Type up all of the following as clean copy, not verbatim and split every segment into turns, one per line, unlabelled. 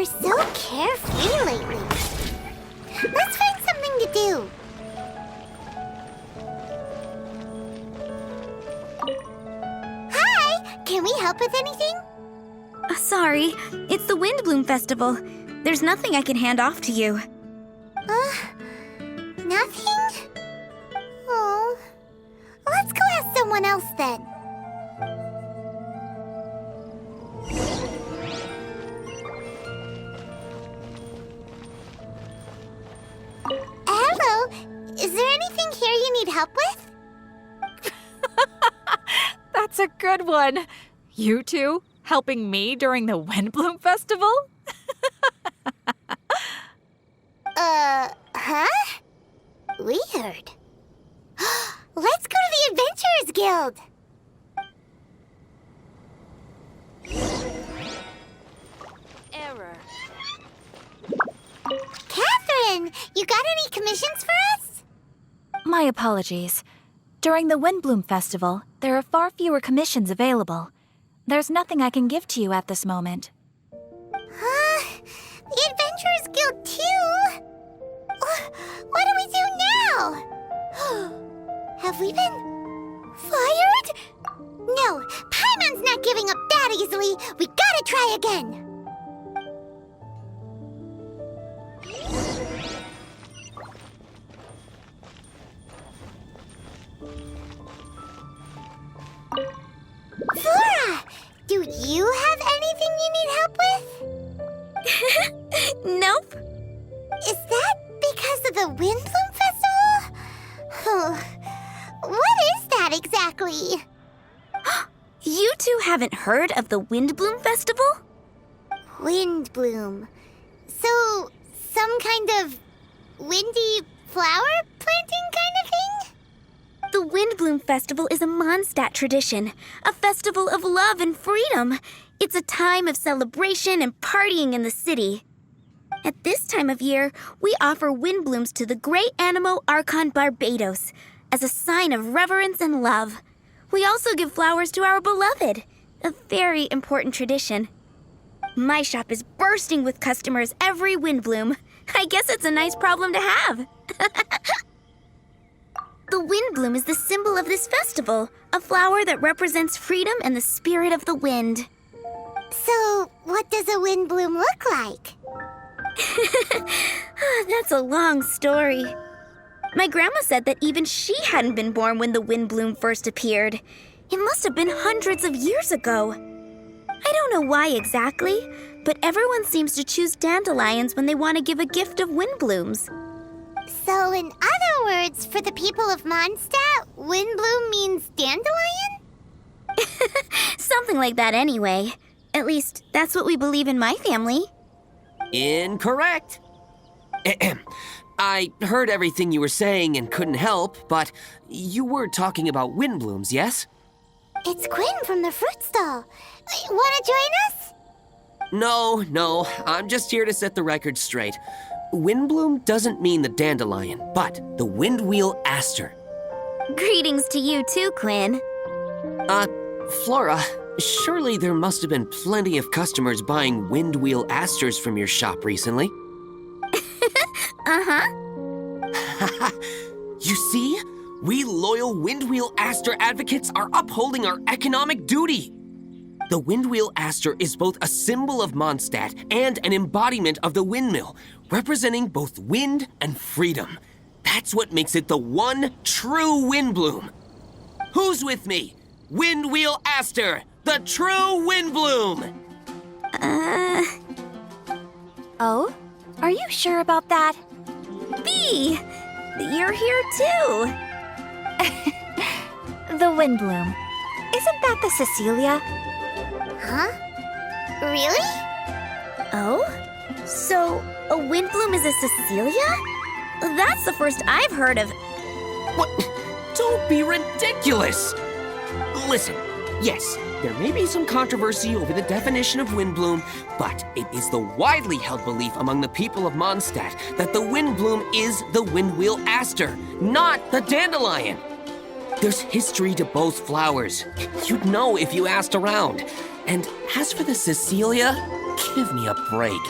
We're so carefree lately. Let's find something to do. Hi! Can we help with anything?
Sorry, it's the Windblume Festival. There's nothing I can hand off to you.
Nothing? Oh. Let's go ask someone else then. Hello. Is there anything here you need help with?
That's a good one. You two helping me during the Windblume Festival?
Huh? Weird. Let's go to the Adventurers Guild.
Error.
Catherine, you got any commissions for us?
My apologies. During the Windblume Festival, there are far fewer commissions available. There's nothing I can give to you at this moment.
The Adventurers Guild too? What do we do now? Have we been fired? No, Paimon's not giving up that easily. We gotta try again. Flora, do you have anything you need help with?
Nope.
Is that because of the Windblume Festival? What is that exactly?
You two haven't heard of the Windblume Festival?
Windblume. So, some kind of windy flower planting kind of thing?
The Windblume Festival is a Mondstadt tradition, a festival of love and freedom. It's a time of celebration and partying in the city. At this time of year, we offer windblooms to the great Animo Archon Barbados as a sign of reverence and love. We also give flowers to our beloved, a very important tradition. My shop is bursting with customers every Windblume. I guess it's a nice problem to have. The Windblume is the symbol of this festival, a flower that represents freedom and the spirit of the wind.
So, what does a windblume look like?
That's a long story. My grandma said that even she hadn't been born when the Windblume first appeared. It must have been hundreds of years ago. I don't know why exactly, but everyone seems to choose dandelions when they want to give a gift of windblooms.
So, in other words, for the people of Mondstadt, windblume means dandelion?
Something like that anyway. At least, that's what we believe in my family.
Incorrect. I heard everything you were saying and couldn't help, but you were talking about windblooms, yes?
It's Quinn from the fruit stall. Wanna join us?
No, I'm just here to set the record straight. Windbloom doesn't mean the dandelion, but the windwheel aster.
Greetings to you too, Quinn.
Flora, surely there must have been plenty of customers buying windwheel asters from your shop recently.
Uh-huh.
You see? We loyal windwheel aster advocates are upholding our economic duty. The windwheel aster is both a symbol of Mondstadt and an embodiment of the windmill, representing both wind and freedom. That's what makes it the one true windbloom. Who's with me? Windwheel aster, the true windbloom!
Oh? Are you sure about that?
Bee! You're here too.
The Windblume. Isn't that the Cecilia?
Huh? Really?
Oh? So, a windbloom is a Cecilia? That's the first I've heard of.
What? Don't be ridiculous! Listen, yes, there may be some controversy over the definition of windbloom, but it is the widely held belief among the people of Mondstadt that the windbloom is the windwheel aster, not the dandelion. There's history to both flowers. You'd know if you asked around. And as for the Cecilia, give me a break.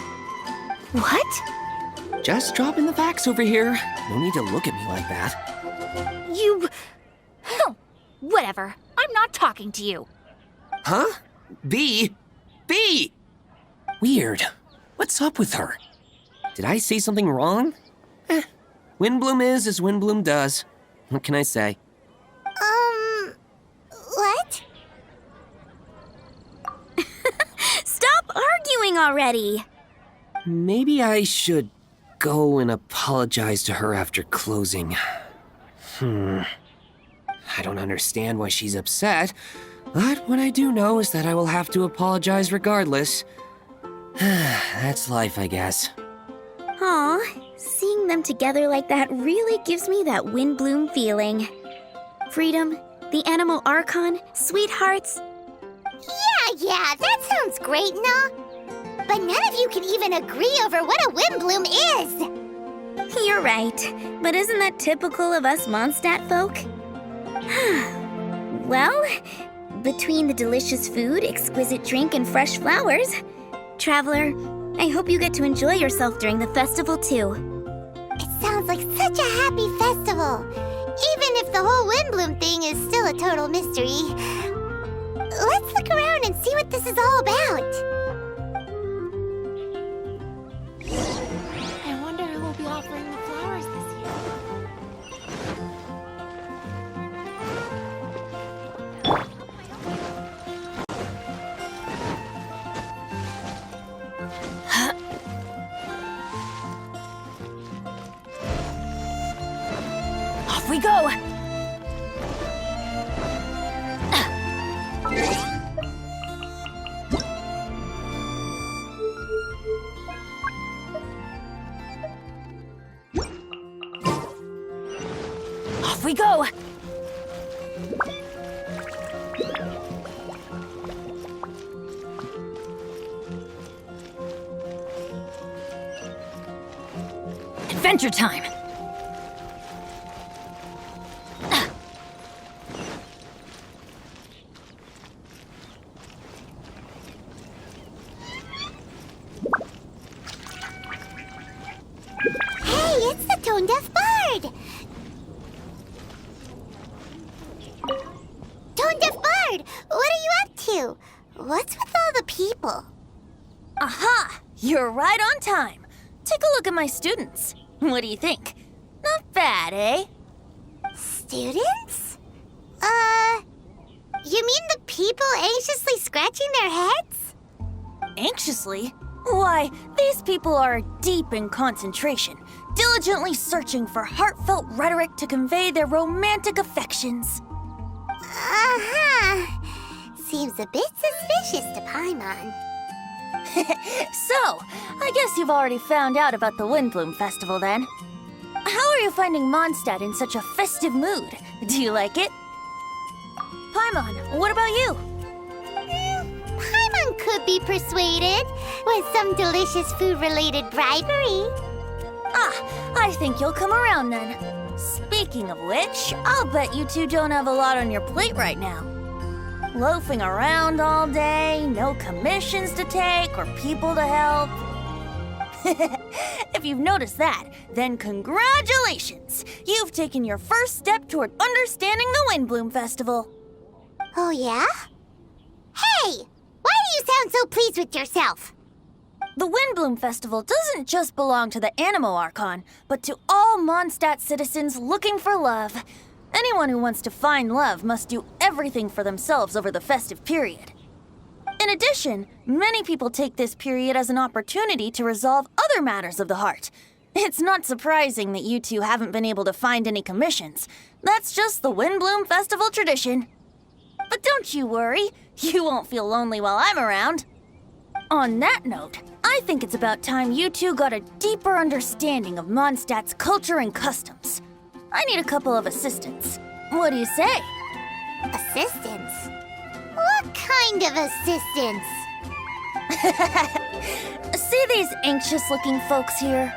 What?
Just dropping the facts over here. No need to look at me like that.
You... Whatever. I'm not talking to you.
Huh? B? Weird. What's up with her? Did I say something wrong? Windblume is as Windblume does. What can I say?
What?
Stop arguing already!
Maybe I should go and apologize to her after closing. I don't understand why she's upset, but what I do know is that I will have to apologize regardless. That's life, I guess.
Aw, seeing them together like that really gives me that Windblume feeling. Freedom, the Animal Archon, sweethearts.
Yeah, that sounds great and all. But none of you can even agree over what a Windblume is.
You're right, but isn't that typical of us Mondstadt folk? Well, between the delicious food, exquisite drink, and fresh flowers, Traveler, I hope you get to enjoy yourself during the festival too.
It sounds like such a happy festival. Even if the whole Windblume thing is still a total mystery. Let's look around and see what this is all about.
I wonder who will be offering the flowers this year.
Off we go! Off we go! Adventure time!
Hey, it's the tone-deaf bard! Tone-deaf bard, what are you up to? What's with all the people?
Aha! You're right on time. Take a look at my students. What do you think? Not bad, eh?
Students? You mean the people anxiously scratching their heads?
Anxiously? Why, these people are deep in concentration, diligently searching for heartfelt rhetoric to convey their romantic affections.
Uh-huh. Seems a bit suspicious to Paimon.
So, I guess you've already found out about the Windblume Festival then. How are you finding Mondstadt in such a festive mood? Do you like it? Paimon, what about you?
Paimon could be persuaded with some delicious food-related bribery.
Ah, I think you'll come around then. Speaking of which, I'll bet you two don't have a lot on your plate right now. Loafing around all day, no commissions to take or people to help. If you've noticed that, then congratulations! You've taken your first step toward understanding the Windblume Festival.
Oh, yeah? Hey! Why do you sound so pleased with yourself?
The Windblume Festival doesn't just belong to the Animo Archon, but to all Mondstadt citizens looking for love. Anyone who wants to find love must do everything for themselves over the festive period. In addition, many people take this period as an opportunity to resolve other matters of the heart. It's not surprising that you two haven't been able to find any commissions. That's just the Windblume Festival tradition. But don't you worry, you won't feel lonely while I'm around. On that note, I think it's about time you two got a deeper understanding of Mondstadt's culture and customs. I need a couple of assistants. What do you say?
Assistance? What kind of assistance?
See these anxious-looking folks here?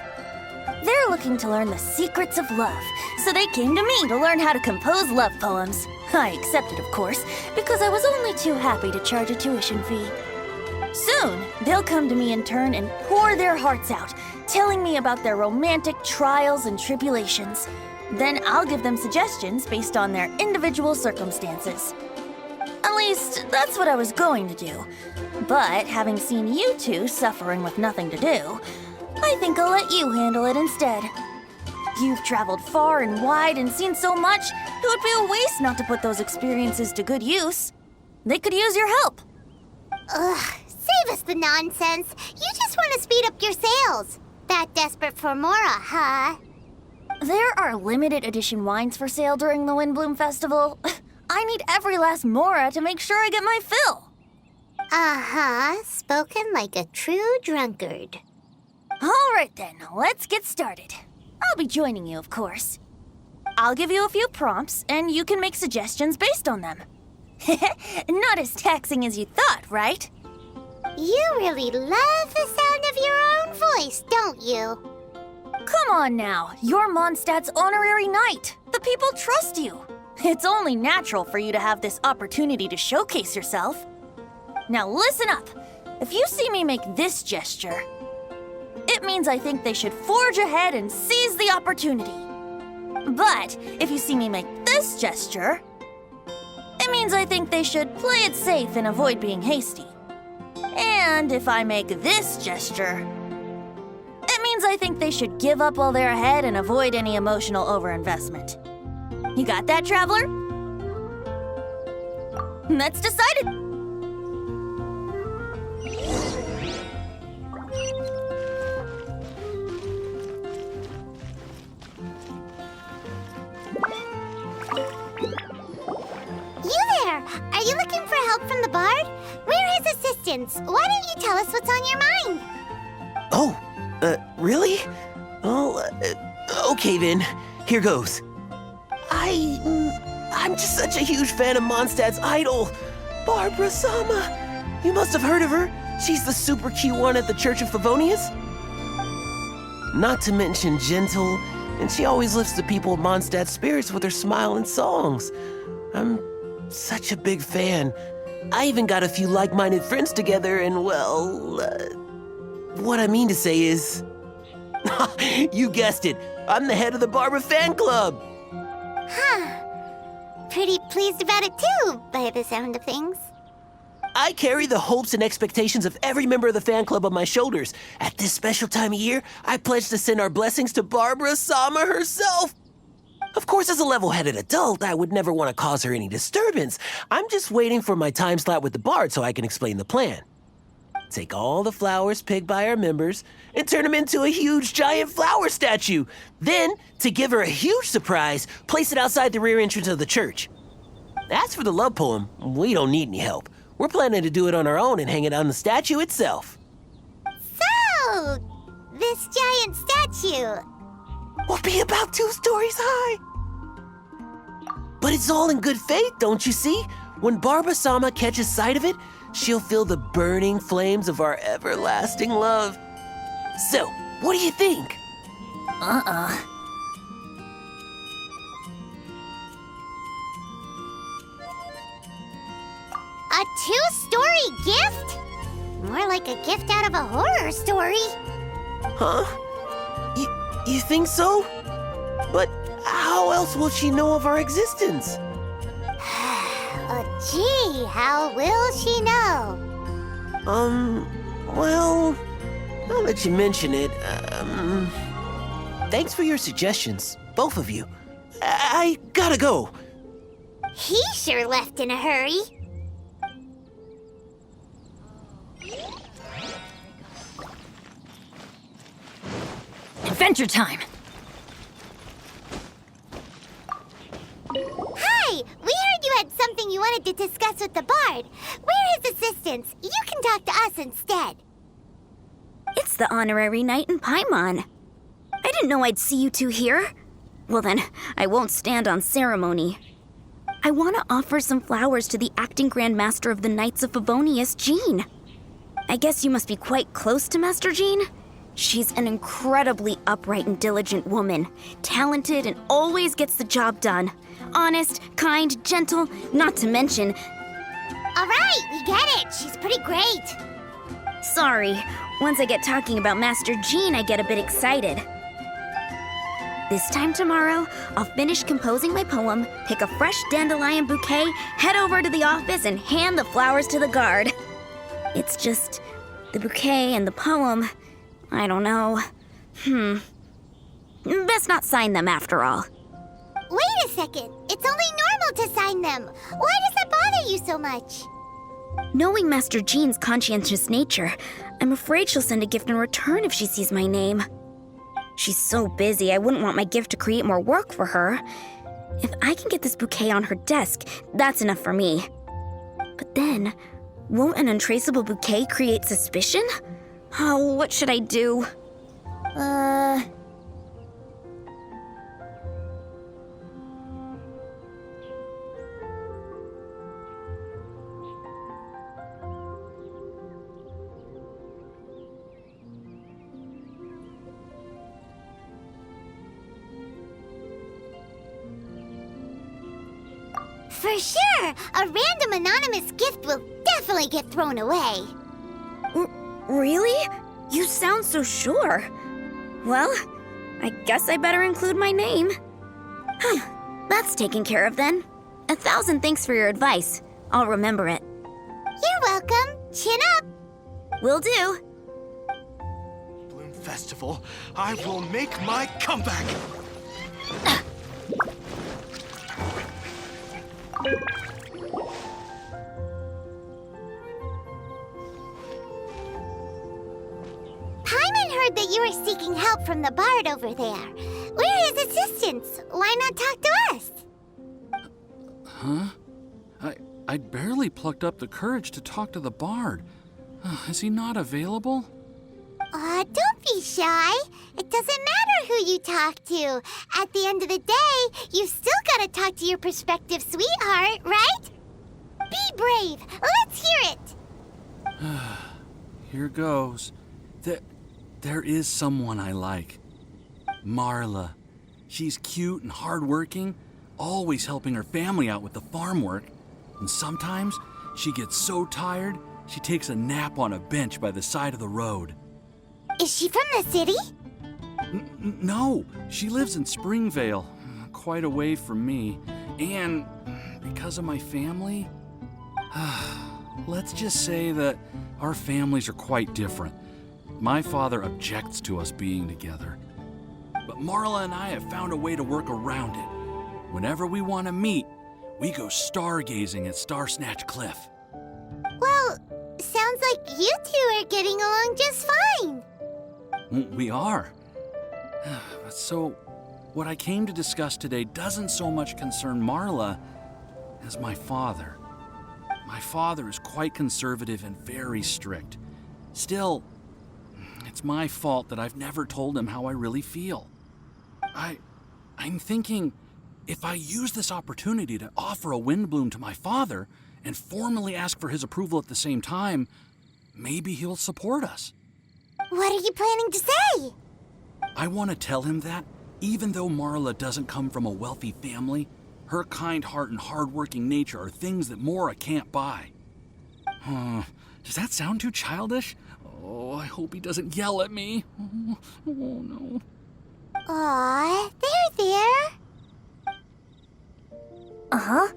They're looking to learn the secrets of love, so they came to me to learn how to compose love poems. I accepted, of course, because I was only too happy to charge a tuition fee. Soon, they'll come to me in turn and pour their hearts out, telling me about their romantic trials and tribulations. Then I'll give them suggestions based on their individual circumstances. At least, that's what I was going to do. But having seen you two suffering with nothing to do, I think I'll let you handle it instead. You've traveled far and wide and seen so much, it would be a waste not to put those experiences to good use. They could use your help.
Ugh, save us the nonsense. You just want to speed up your sales. That desperate for Mora, huh?
There are limited edition wines for sale during the Windblume Festival. I need every last Mora to make sure I get my fill.
Uh-huh, spoken like a true drunkard.
All right then, let's get started. I'll be joining you, of course. I'll give you a few prompts, and you can make suggestions based on them. Not as taxing as you thought, right?
You really love the sound of your own voice, don't you?
Come on now, you're Mondstadt's honorary knight. The people trust you. It's only natural for you to have this opportunity to showcase yourself. Now listen up. If you see me make this gesture, it means I think they should forge ahead and seize the opportunity. But if you see me make this gesture, it means I think they should play it safe and avoid being hasty. And if I make this gesture, it means I think they should give up while they're ahead and avoid any emotional overinvestment. You got that, traveler? That's decided.
Are you looking for help from the bard? We're his assistants. Why don't you tell us what's on your mind?
Oh, really? Oh, okay then. Here goes. I'm just such a huge fan of Mondstadt's idol, Barbara Sama. You must have heard of her. She's the super cute one at the Church of Favonius. Not to mention gentle, and she always lifts the people of Mondstadt's spirits with her smile and songs. I'm such a big fan. I even got a few like-minded friends together and, well, what I mean to say is... You guessed it. I'm the head of the Barbara fan club.
Huh. Pretty pleased about it too, by the sound of things.
I carry the hopes and expectations of every member of the fan club on my shoulders. At this special time of year, I pledge to send our blessings to Barbara Sama herself. Of course, as a level-headed adult, I would never want to cause her any disturbance. I'm just waiting for my time slot with the bard so I can explain the plan. Take all the flowers picked by our members and turn them into a huge giant flower statue. Then, to give her a huge surprise, place it outside the rear entrance of the church. As for the love poem, we don't need any help. We're planning to do it on our own and hang it on the statue itself.
So, this giant statue...
will be about 2 stories high. But it's all in good faith, don't you see? When Barbara Sama catches sight of it, she'll feel the burning flames of our everlasting love. So, what do you think?
A 2-story gift? More like a gift out of a horror story.
Huh? You think so? But how else will she know of our existence?
Oh, gee, how will she know?
Well, now that you mention it, thanks for your suggestions, both of you. I gotta go.
He sure left in a hurry.
Adventure time!
Hi! We heard you had something you wanted to discuss with the bard. We're his assistants. You can talk to us instead.
It's the honorary knight in Paimon. I didn't know I'd see you two here. Well then, I won't stand on ceremony. I want to offer some flowers to the acting Grand Master of the Knights of Favonius, Jean. I guess you must be quite close to Master Jean? She's an incredibly upright and diligent woman, talented and always gets the job done. Honest, kind, gentle, not to mention...
All right, we get it. She's pretty great.
Sorry, Once I get talking about Master Jean, I get a bit excited. This time tomorrow, I'll finish composing my poem, pick a fresh dandelion bouquet, head over to the office, and hand the flowers to the guard. It's just the bouquet and the poem. I don't know. Best not sign them after all.
Wait a second. It's only normal to sign them. Why does that bother you so much?
Knowing Master Jean's conscientious nature, I'm afraid she'll send a gift in return if she sees my name. She's so busy, I wouldn't want my gift to create more work for her. If I can get this bouquet on her desk, that's enough for me. But then, won't an untraceable bouquet create suspicion? Oh, what should I do?
For sure, a random anonymous gift will definitely get thrown away.
Really? You sound so sure. Well, I guess I better include my name. That's taken care of then. 1,000 thanks for your advice. I'll remember it.
You're welcome. Chin up.
Will do.
Bloom Festival, I will make my comeback!
Paimon heard that you were seeking help from the bard over there. We're his assistants. Why not talk to us?
Huh? I'd barely plucked up the courage to talk to the bard. Is he not available?
Don't be shy. It doesn't matter who you talk to. At the end of the day, you've still got to talk to your prospective sweetheart, right? Be brave. Let's hear it.
Here goes. There is someone I like. Marla. She's cute and hardworking, always helping her family out with the farm work. And sometimes she gets so tired, she takes a nap on a bench by the side of the road.
Is she from the city?
No, she lives in Springvale, quite away from me. And because of my family, let's just say that our families are quite different. My father objects to us being together. But Marla and I have found a way to work around it. Whenever we want to meet, we go stargazing at Star Snatch Cliff.
Well, sounds like you two are getting along just fine.
We are. So, what I came to discuss today doesn't so much concern Marla as my father. My father is quite conservative and very strict. Still, it's my fault that I've never told him how I really feel. I'm thinking, if I use this opportunity to offer a Windblume to my father and formally ask for his approval at the same time, maybe he'll support us.
What are you planning to say?
I want to tell him that, even though Marla doesn't come from a wealthy family, her kind heart and hardworking nature are things that Mora can't buy. Does that sound too childish? Oh, I hope he doesn't yell at me. Oh no.
Aw, there.
Uh-huh.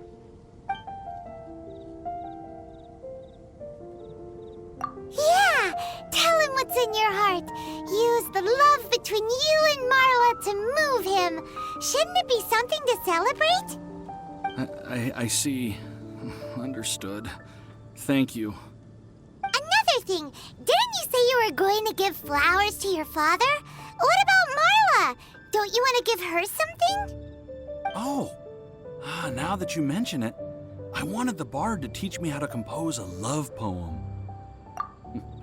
Yeah, tell him what's in your heart. Use the love between you and Marla to move him. Shouldn't it be something to celebrate?
I see. Understood. Thank you.
Another thing, didn't you say you were going to give flowers to your father? What about Marla? Don't you want to give her something?
Oh, now that you mention it, I wanted the bard to teach me how to compose a love poem.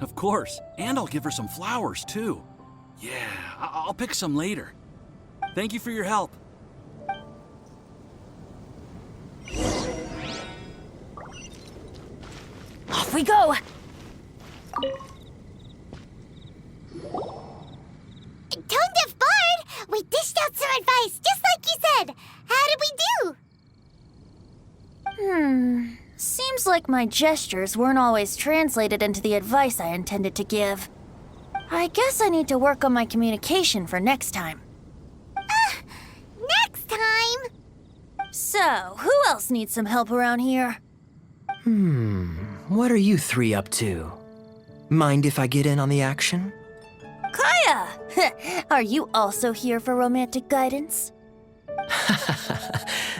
Of course, and I'll give her some flowers, too. Yeah, I'll pick some later. Thank you for your help.
Off we go!
Tone Deaf Bard, we dished out some advice, just like you said. How did we do?
Seems like my gestures weren't always translated into the advice I intended to give. I guess I need to work on my communication for next time.
Next time!
So, who else needs some help around here?
What are you three up to? Mind if I get in on the action?
Kaya! Are you also here for romantic guidance?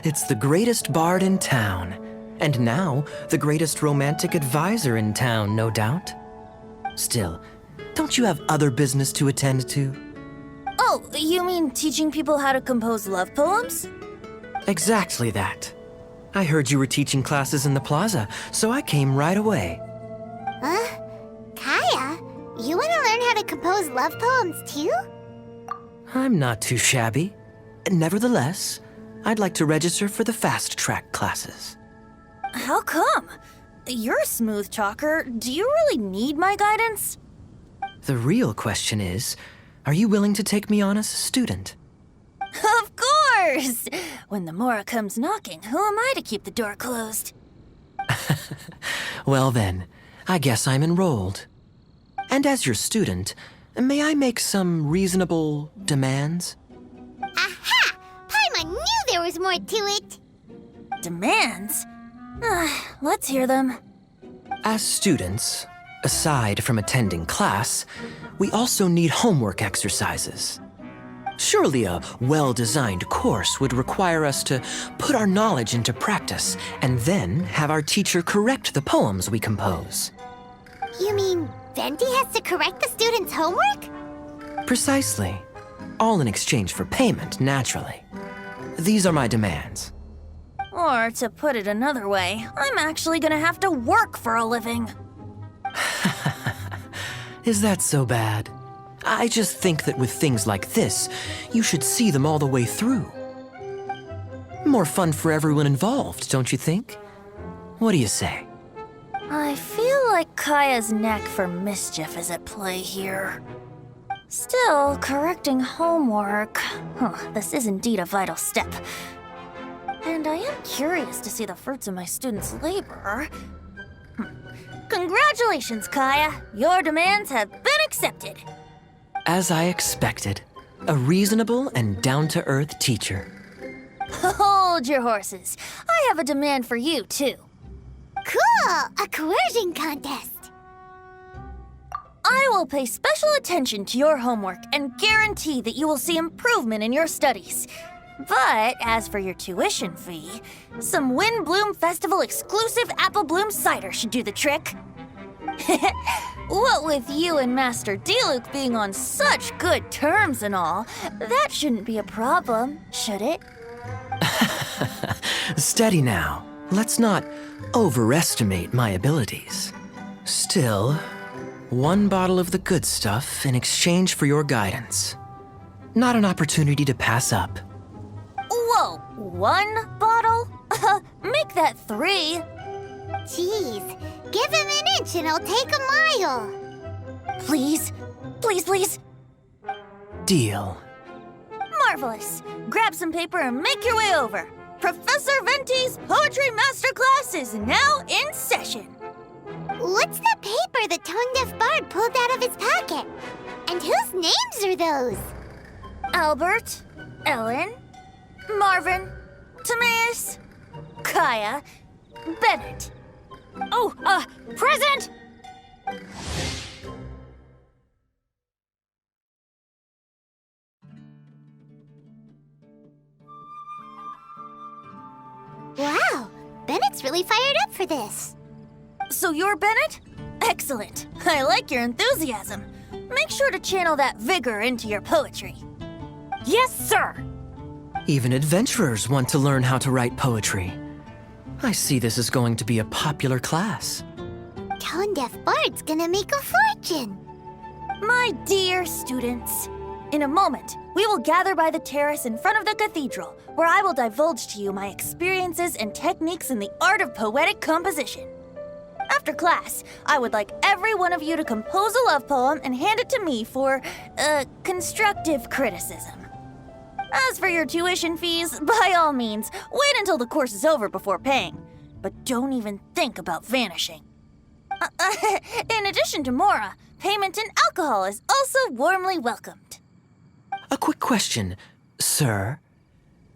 It's the greatest bard in town. And now, the greatest romantic advisor in town, no doubt. Still, don't you have other business to attend to?
Oh, you mean teaching people how to compose love poems?
Exactly that. I heard you were teaching classes in the plaza, so I came right away.
Huh? Kaya, you want to learn how to compose love poems too?
I'm not too shabby. Nevertheless, I'd like to register for the fast-track classes.
How come? You're a smooth talker. Do you really need my guidance?
The real question is, are you willing to take me on as a student?
Of course! When the Mora comes knocking, who am I to keep the door closed?
Well then, I guess I'm enrolled. And as your student, may I make some reasonable demands?
Aha! Paimon knew there was more to it!
Demands? Let's hear them.
As students, aside from attending class, we also need homework exercises. Surely a well-designed course would require us to put our knowledge into practice and then have our teacher correct the poems we compose.
You mean Venti has to correct the students' homework?
Precisely. All in exchange for payment, naturally. These are my demands.
Or, to put it another way, I'm actually gonna have to work for a living.
Is that so bad? I just think that with things like this, you should see them all the way through. More fun for everyone involved, don't you think? What do you say?
I feel like Kaya's knack for mischief is at play here. Still, correcting homework. This is indeed a vital step. And I am curious to see the fruits of my students' labor. Congratulations, Kaya! Your demands have been accepted.
As I expected, a reasonable and down-to-earth teacher.
Hold your horses. I have a demand for you, too.
Cool! A coercion contest!
I will pay special attention to your homework and guarantee that you will see improvement in your studies. But as for your tuition fee, some Windblume Festival exclusive apple bloom cider should do the trick. What with you and Master Diluc being on such good terms and all, that shouldn't be a problem, should it?
Steady now. Let's not overestimate my abilities. Still, one bottle of the good stuff in exchange for your guidance. Not an opportunity to pass up.
Whoa, one bottle? Make that 3.
Jeez, give him an inch and I'll take a mile.
Please, please, please.
Deal.
Marvelous. Grab some paper and make your way over. Professor Venti's Poetry Masterclass is now in session.
What's the paper the tone-deaf bard pulled out of his pocket? And whose names are those?
Albert, Ellen, Marvin, Timaeus, Kaya, Bennett.
Oh, present!
Wow, Bennett's really fired up for this.
So you're Bennett? Excellent. I like your enthusiasm. Make sure to channel that vigor into your poetry.
Yes, sir!
Even adventurers want to learn how to write poetry. I see this is going to be a popular class.
Tone-deaf bard's gonna make a fortune.
My dear students, in a moment, we will gather by the terrace in front of the cathedral, where I will divulge to you my experiences and techniques in the art of poetic composition. After class, I would like every one of you to compose a love poem and hand it to me for, constructive criticism. As for your tuition fees, by all means, wait until the course is over before paying. But don't even think about vanishing. In addition to Mora, payment in alcohol is also warmly welcomed.
A quick question, sir.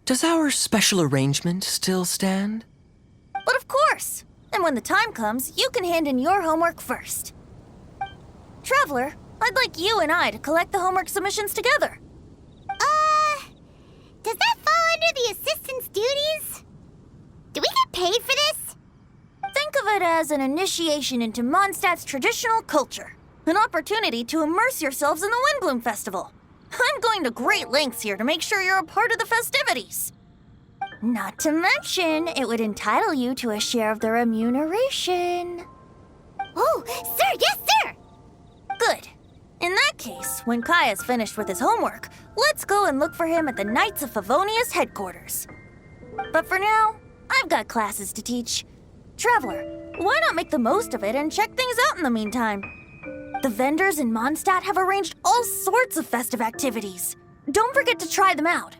Does our special arrangement still stand?
But of course! And when the time comes, you can hand in your homework first. Traveler, I'd like you and I to collect the homework submissions together.
Does that fall under the assistant's duties? Do we get paid for this?
Think of it as an initiation into Mondstadt's traditional culture. An opportunity to immerse yourselves in the Windblume Festival. I'm going to great lengths here to make sure you're a part of the festivities. Not to mention, it would entitle you to a share of the remuneration.
Oh, sir, yes, sir!
Good. In that case, when Kaya's finished with his homework, let's go and look for him at the Knights of Favonia's headquarters. But for now, I've got classes to teach. Traveler, why not make the most of it and check things out in the meantime? The vendors in Mondstadt have arranged all sorts of festive activities. Don't forget to try them out.